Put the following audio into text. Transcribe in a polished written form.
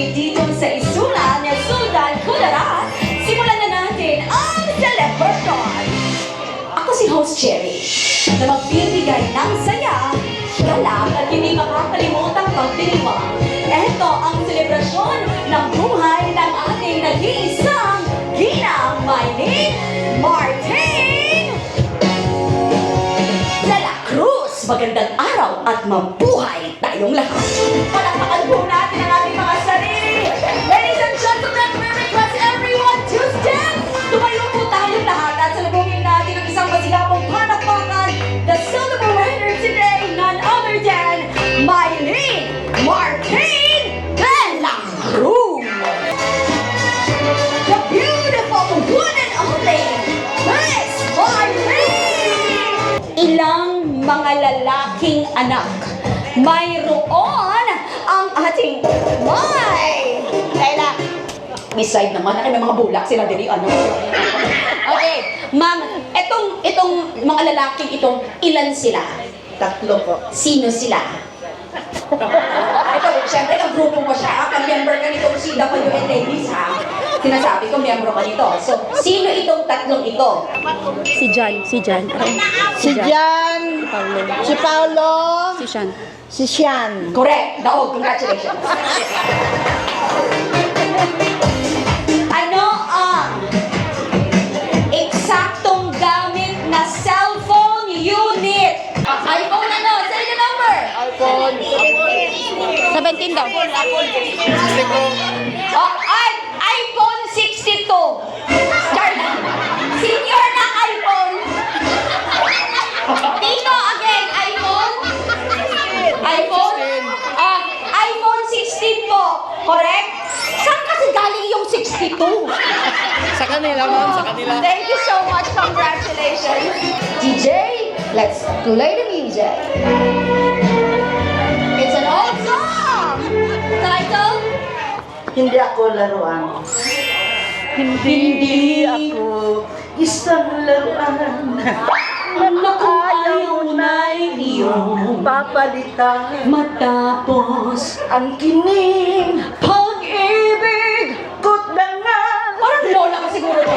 Family dito sa Isulan, Sultan Kudarat, simulan na natin ang celebration! Ako si Host Cherry, na magbibigay ng saya, galak at hindi makakalimutang pagdiriwang. Ito ang selebrasyon ng buhay ng ating nag-iisang ginang Maylene Martin de la Cruz. Magandang araw at mabuhay tayong lahat. Palakpakan po natin ang ating mga sarili. Ladies and gentlemen, we request everyone to stand. Tumayo po tayong lahat at salubungin natin ang isang masigapong palakpakan. The celebrator today, none other than Maylene Martin de la Cruz. The beautiful one and only Miss Maylene. Ilang mga lalaking anak mayroon ang ating Kaya beside naman, may mga bulak sila dili, ano? Okay, ma'am, itong mga lalaking ito, ilan sila? Tatlo po. Sino sila? Ito, syempre, ang grupo mo siya, ka-member ka nitong CWN Ladies, ha? Sinasabi ko, member ka nito. So, sino itong tatlong ito? Si Jan. Si Jan, si Paolo, Si Sean. si Sian. Correct. Daog, congratulations. Ano ang eksaktong gamit na cellphone unit? iPhone ano? Say the number. iPhone 17 daw. Oh, iPhone 62. Charlie. Senior ng iPhone. Dito again, iPhone. iPhone 16 po. Correct? Saan kasi galing yung 62? Sa kanila, ma'am, sa kanila. Thank you so much. Congratulations. DJ, let's play the music. It's an old song. Title? Hindi ako laruan. Hindi ako isang laruan. Ayaw na iyong papalitan. Matapos Ang kining pag-ibig. ko't dangal. Parang lola ka siguro to.